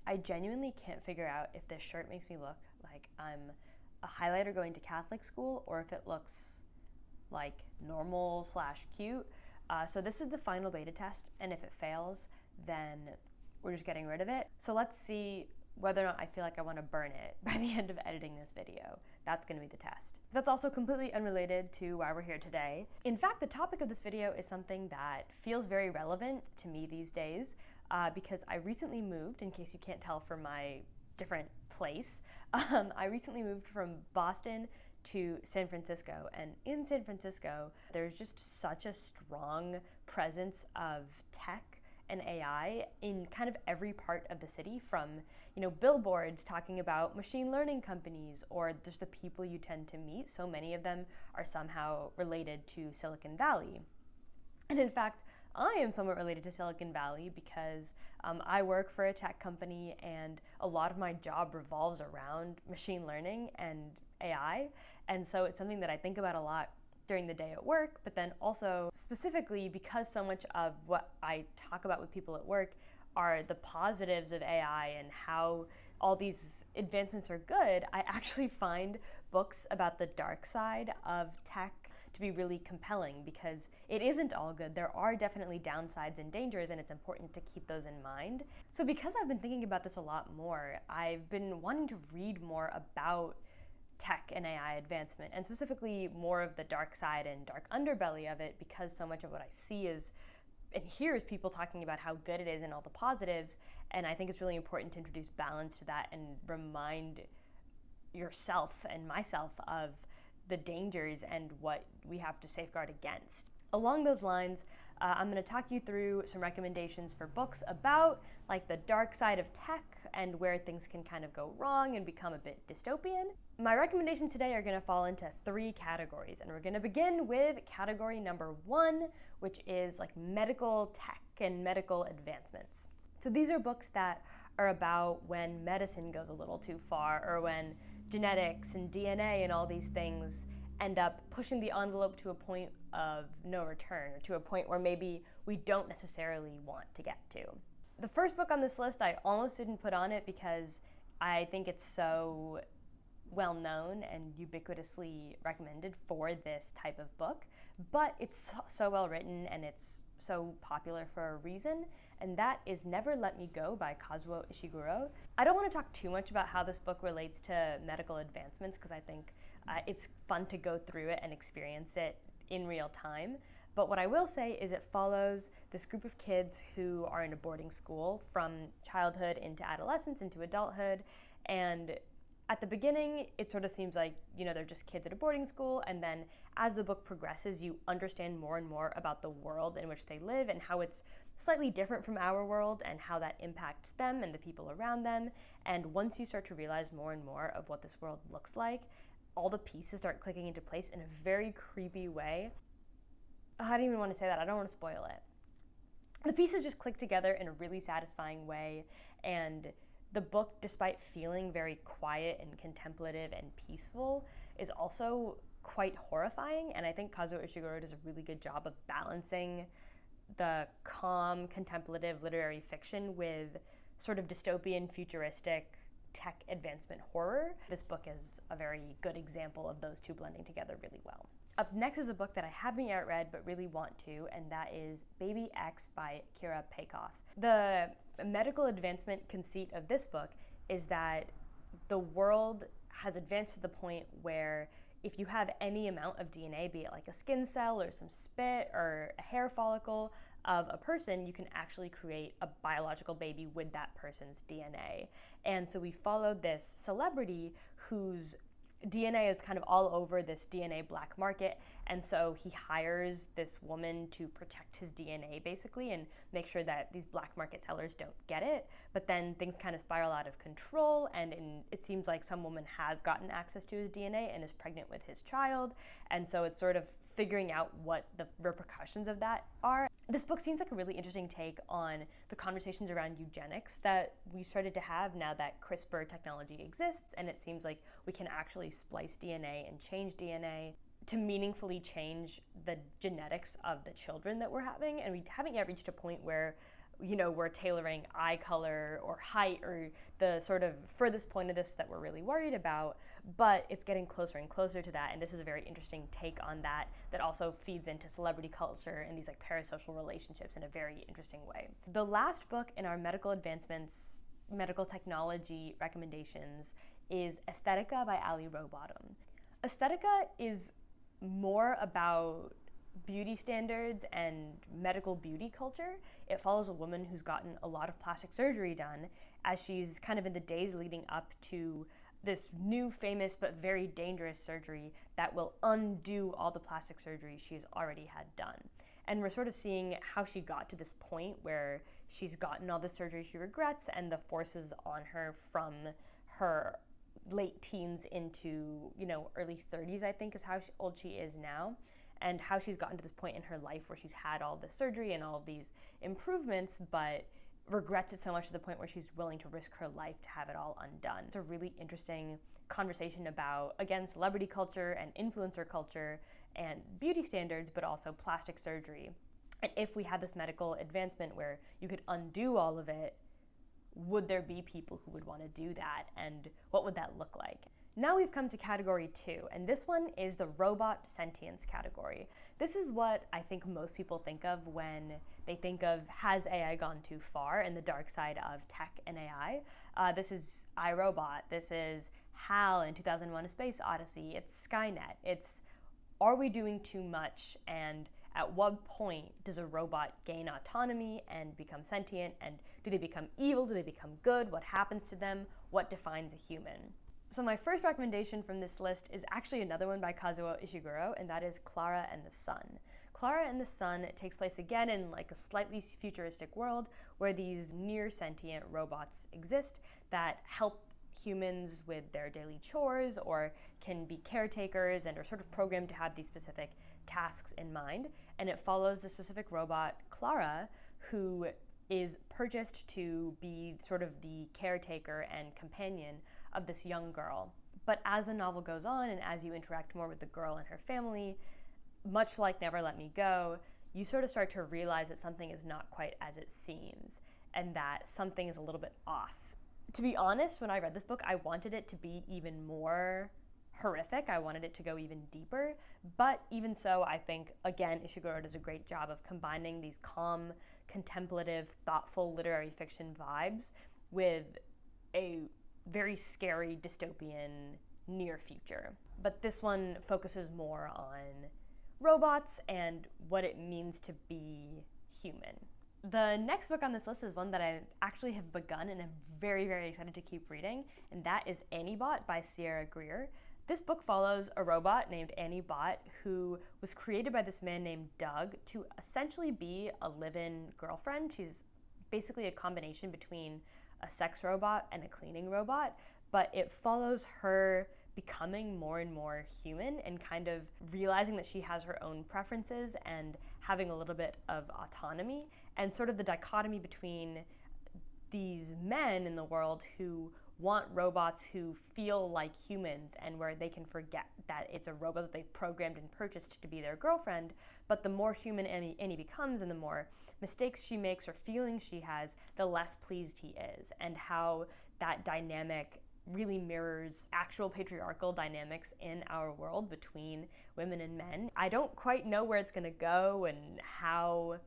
I genuinely can't figure out if this shirt makes me look like I'm a highlighter going to Catholic school or if it looks like normal / cute. So this is the final beta test, and if it fails, then we're just getting rid of it. So let's see whether or not I feel like I want to burn it by the end of editing this video. That's going to be the test. That's also completely unrelated to why we're here today. In fact, the topic of this video is something that feels very relevant to me these days because I recently moved, in case you can't tell from my different place. I recently moved from Boston to San Francisco, and in San Francisco, there's just such a strong presence of tech and AI in kind of every part of the city, from billboards talking about machine learning companies or just the people you tend to meet. So many of them are somehow related to Silicon Valley. And in fact, I am somewhat related to Silicon Valley because I work for a tech company and a lot of my job revolves around machine learning and AI. And so it's something that I think about a lot during the day at work, but then also specifically because so much of what I talk about with people at work are the positives of AI and how all these advancements are good, I actually find books about the dark side of tech to be really compelling because it isn't all good. There are definitely downsides and dangers, and it's important to keep those in mind. So because I've been thinking about this a lot more, I've been wanting to read more about tech and AI advancement, and specifically more of the dark side and dark underbelly of it, because so much of what I see is and hear is people talking about how good it is and all the positives, and I think it's really important to introduce balance to that and remind yourself and myself of the dangers and what we have to safeguard against. Along those lines, I'm going to talk you through some recommendations for books about the dark side of tech and where things can kind of go wrong and become a bit dystopian. My recommendations today are going to fall into 3 categories, and we're going to begin with category number 1, which is medical tech and medical advancements. So these are books that are about when medicine goes a little too far, or when genetics and DNA and all these things end up pushing the envelope to a point of no return, or to a point where maybe we don't necessarily want to get to. The first book on this list I almost didn't put on it because I think it's so well known and ubiquitously recommended for this type of book, but it's so well written and it's so popular for a reason, and that is Never Let Me Go by Kazuo Ishiguro. I don't want to talk too much about how this book relates to medical advancements because I think it's fun to go through it and experience it in real time. But what I will say is it follows this group of kids who are in a boarding school from childhood into adolescence into adulthood, and at the beginning, it sort of seems like, they're just kids at a boarding school, and then as the book progresses, you understand more and more about the world in which they live and how it's slightly different from our world and how that impacts them and the people around them. And once you start to realize more and more of what this world looks like, all the pieces start clicking into place in a very creepy way. I don't even want to say that. I don't want to spoil it. The pieces just click together in a really satisfying way, and the book, despite feeling very quiet and contemplative and peaceful, is also quite horrifying, and I think Kazuo Ishiguro does a really good job of balancing the calm, contemplative literary fiction with sort of dystopian, futuristic tech advancement horror. This book is a very good example of those two blending together really well. Up next is a book that I haven't yet read but really want to, and that is Baby X by Kira Peikoff. The medical advancement conceit of this book is that the world has advanced to the point where if you have any amount of DNA, be it like a skin cell or some spit or a hair follicle of a person, you can actually create a biological baby with that person's DNA. And so we followed this celebrity whose DNA is kind of all over this DNA black market, and so he hires this woman to protect his DNA basically and make sure that these black market sellers don't get it. But then things kind of spiral out of control, and it seems like some woman has gotten access to his DNA and is pregnant with his child, and so it's sort of figuring out what the repercussions of that are. This book seems like a really interesting take on the conversations around eugenics that we started to have now that CRISPR technology exists, and it seems like we can actually splice DNA and change DNA to meaningfully change the genetics of the children that we're having, and we haven't yet reached a point where we're tailoring eye color or height or the sort of furthest point of this that we're really worried about, but it's getting closer and closer to that, and this is a very interesting take on that also feeds into celebrity culture and these like parasocial relationships in a very interesting way. The last book in our medical advancements, medical technology recommendations is Aesthetica by Ali Rowbottom. Aesthetica is more about beauty standards and medical beauty culture. It follows a woman who's gotten a lot of plastic surgery done as she's kind of in the days leading up to this new famous but very dangerous surgery that will undo all the plastic surgery she's already had done. And we're sort of seeing how she got to this point where she's gotten all the surgery she regrets and the forces on her from her late teens into, early 30s, I think is how old she is now, and how she's gotten to this point in her life where she's had all this surgery and all of these improvements, but regrets it so much to the point where she's willing to risk her life to have it all undone. It's a really interesting conversation about, again, celebrity culture and influencer culture and beauty standards, but also plastic surgery. And if we had this medical advancement where you could undo all of it, would there be people who would want to do that, and what would that look like? Now we've come to category 2, and this one is the robot sentience category. This is what I think most people think of when they think of, has AI gone too far, and the dark side of tech and AI. This is iRobot, this is HAL in 2001: A Space Odyssey, it's Skynet, it's are we doing too much, and at what point does a robot gain autonomy and become sentient, and do they become evil, do they become good, what happens to them, what defines a human? So my first recommendation from this list is actually another one by Kazuo Ishiguro, and that is Clara and the Sun. Clara and the Sun takes place again in like a slightly futuristic world where these near sentient robots exist that help humans with their daily chores or can be caretakers and are sort of programmed to have these specific tasks in mind. And it follows the specific robot, Clara, who is purchased to be sort of the caretaker and companion of this young girl. But as the novel goes on and as you interact more with the girl and her family, much like Never Let Me Go, you sort of start to realize that something is not quite as it seems and that something is a little bit off. To be honest, when I read this book, I wanted it to be even more horrific. I wanted it to go even deeper. But even so, I think, again, Ishiguro does a great job of combining these calm, contemplative, thoughtful literary fiction vibes with a very scary dystopian near future. But this one focuses more on robots and what it means to be human. The next book on this list is one that I actually have begun and I'm very, very excited to keep reading, and that is Annie Bot by Sierra Greer. This book follows a robot named Annie Bot who was created by this man named Doug to essentially be a live-in girlfriend. She's basically a combination between a sex robot and a cleaning robot, but it follows her becoming more and more human and kind of realizing that she has her own preferences and having a little bit of autonomy, and sort of the dichotomy between these men in the world who want robots who feel like humans and where they can forget that it's a robot that they've programmed and purchased to be their girlfriend, but the more human Annie becomes and the more mistakes she makes or feelings she has, the less pleased he is, and how that dynamic really mirrors actual patriarchal dynamics in our world between women and men. I don't quite know where it's going to go and how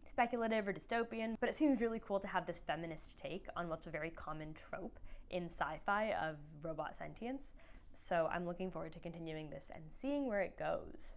speculative or dystopian, but it seems really cool to have this feminist take on what's a very common trope in sci-fi of robot sentience. So I'm looking forward to continuing this and seeing where it goes.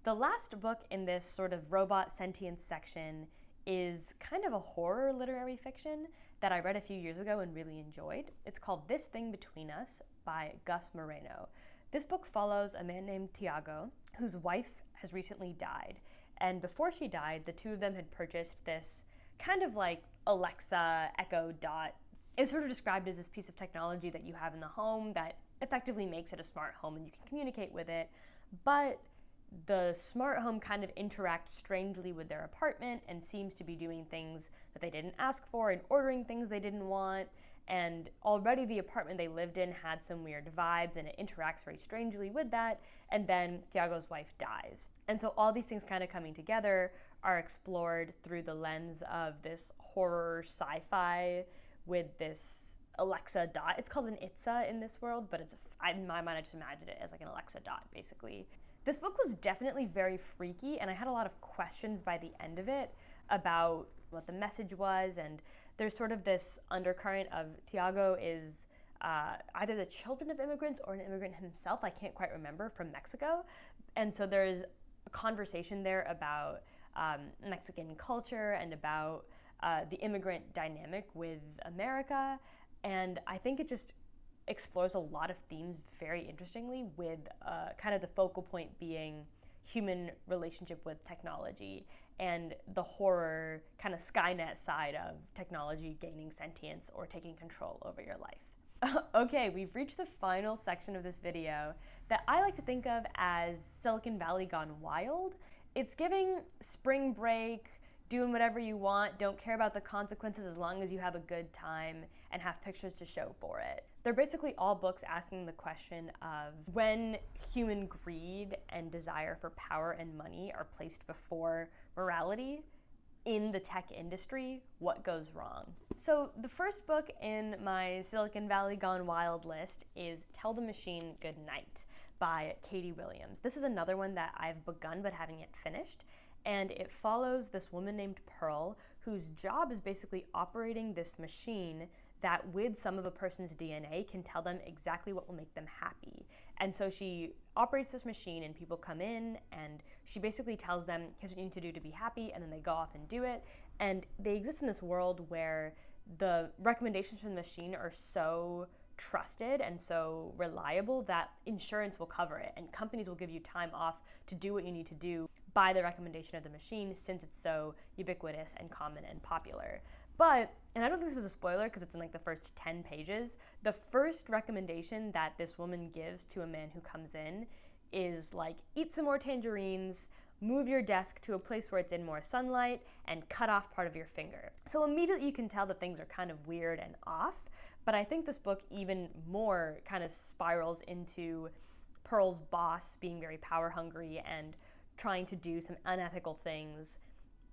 The last book in this sort of robot sentience section is kind of a horror literary fiction that I read a few years ago and really enjoyed. It's called This Thing Between Us by Gus Moreno. This book follows a man named Tiago whose wife has recently died. And before she died, the two of them had purchased this kind of like Alexa Echo Dot. It's sort of described as this piece of technology that you have in the home that effectively makes it a smart home and you can communicate with it. But the smart home kind of interacts strangely with their apartment and seems to be doing things that they didn't ask for and ordering things they didn't want. And already the apartment they lived in had some weird vibes and it interacts very strangely with that. And then Tiago's wife dies. And so all these things kind of coming together are explored through the lens of this horror sci-fi with this Alexa dot. It's called an Itza in this world, but in my mind I just imagined it as like an Alexa dot, basically. This book was definitely very freaky, and I had a lot of questions by the end of it about what the message was, and there's sort of this undercurrent of Tiago is either the children of immigrants or an immigrant himself, I can't quite remember, from Mexico. And so there's a conversation there about Mexican culture and about the immigrant dynamic with America. And I think it just explores a lot of themes very interestingly, with kind of the focal point being human relationship with technology and the horror kind of Skynet side of technology gaining sentience or taking control over your life. Okay, we've reached the final section of this video that I like to think of as Silicon Valley gone wild. It's giving spring break, doing whatever you want, don't care about the consequences as long as you have a good time and have pictures to show for it. They're basically all books asking the question of when human greed and desire for power and money are placed before morality in the tech industry, what goes wrong? So the first book in my Silicon Valley Gone Wild list is Tell the Machine Good Night by Katie Williams. This is another one that I've begun but haven't yet finished, and it follows this woman named Pearl whose job is basically operating this machine that with some of a person's DNA can tell them exactly what will make them happy. And so she operates this machine and people come in and she basically tells them, here's what you need to do to be happy, and then they go off and do it. And they exist in this world where the recommendations from the machine are so trusted and so reliable that insurance will cover it and companies will give you time off to do what you need to do by the recommendation of the machine, since it's so ubiquitous and common and popular. But, and I don't think this is a spoiler because it's in like the first 10 pages, the first recommendation that this woman gives to a man who comes in is like, eat some more tangerines, move your desk to a place where it's in more sunlight, and cut off part of your finger. So immediately you can tell that things are kind of weird and off, but I think this book even more kind of spirals into Pearl's boss being very power hungry and trying to do some unethical things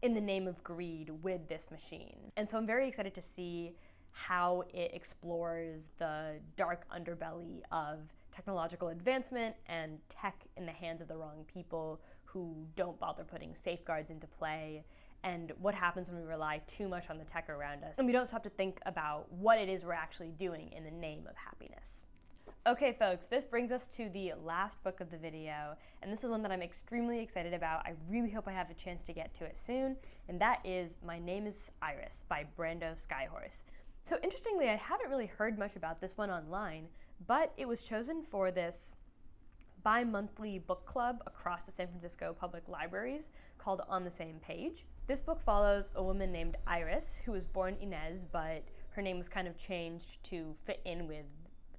in the name of greed with this machine. And so I'm very excited to see how it explores the dark underbelly of technological advancement and tech in the hands of the wrong people who don't bother putting safeguards into play, and what happens when we rely too much on the tech around us and we don't stop to think about what it is we're actually doing in the name of happiness. Okay folks, this brings us to the last book of the video, and this is one that I'm extremely excited about. I really hope I have a chance to get to it soon, and that is My Name is Iris by Brando Skyhorse. So interestingly, I haven't really heard much about this one online, but it was chosen for this bi-monthly book club across the San Francisco public libraries called On the Same Page. This book follows a woman named Iris who was born Inez, but her name was kind of changed to fit in with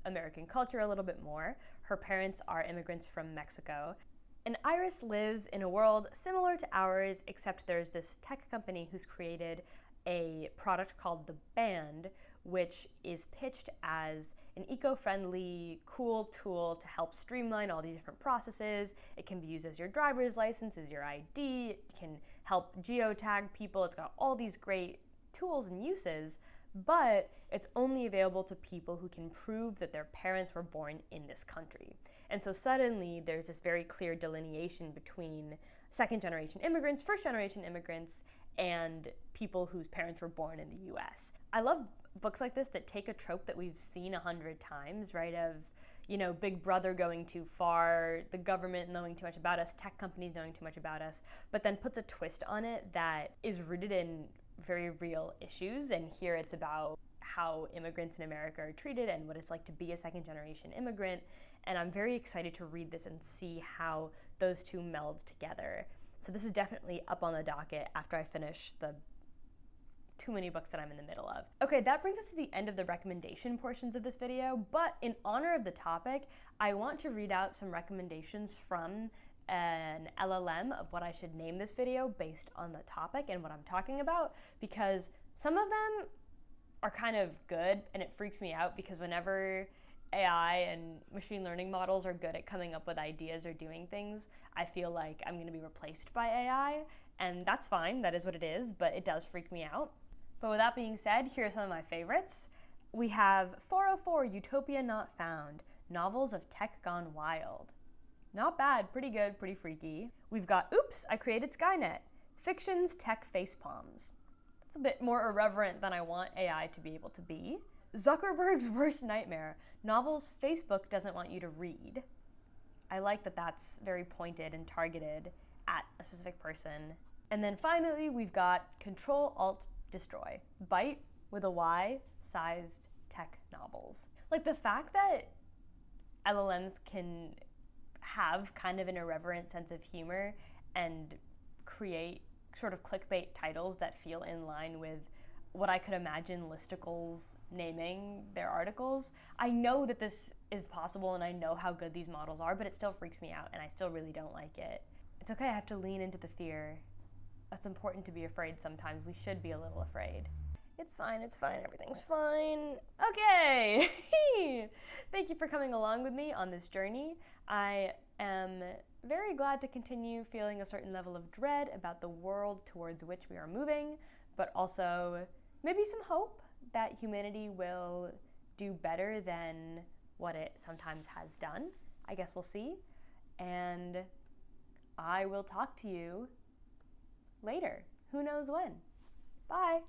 American culture a little bit more. Her parents are immigrants from Mexico. And Iris lives in a world similar to ours, except there's this tech company who's created a product called The Band, which is pitched as an eco-friendly, cool tool to help streamline all these different processes. It can be used as your driver's license, as your ID, it can help geotag people, it's got all these great tools and uses, but it's only available to people who can prove that their parents were born in this country. And so suddenly there's this very clear delineation between second-generation immigrants, first-generation immigrants, and people whose parents were born in the US. I love books like this that take a trope that we've seen 100 times, right, of, you know, Big Brother going too far, the government knowing too much about us, tech companies knowing too much about us, but then puts a twist on it that is rooted in very real issues. And here it's about how immigrants in America are treated and what it's like to be a second-generation immigrant. And I'm very excited to read this and see how those two meld together. So this is definitely up on the docket after I finish the too many books that I'm in the middle of. Okay, that brings us to the end of the recommendation portions of this video, but in honor of the topic, I want to read out some recommendations from an LLM of what I should name this video based on the topic and what I'm talking about, because some of them are kind of good and it freaks me out because whenever AI and machine learning models are good at coming up with ideas or doing things, I feel like I'm going to be replaced by AI, and that's fine, that is what it is, but it does freak me out. But with that being said, here are some of my favorites. We have 404, Utopia Not Found, novels of tech gone wild. Not bad, pretty good, pretty freaky. We've got Oops, I Created Skynet, fiction's tech facepalms. That's a bit more irreverent than I want AI to be able to be. Zuckerberg's Worst Nightmare, novels Facebook doesn't want you to read. I like that that's very pointed and targeted at a specific person. And then finally, we've got Control-Alt-Destroy, Bite with a Y, sized tech novels. Like the fact that LLMs can have kind of an irreverent sense of humor and create sort of clickbait titles that feel in line with what I could imagine listicles naming their articles. I know that this is possible and I know how good these models are, but it still freaks me out and I still really don't like it. It's okay, I have to lean into the fear. It's important to be afraid sometimes. We should be a little afraid. It's fine, everything's fine. Okay! Thank you for coming along with me on this journey. I am very glad to continue feeling a certain level of dread about the world towards which we are moving, but also maybe some hope that humanity will do better than what it sometimes has done. I guess we'll see. And I will talk to you later. Who knows when? Bye.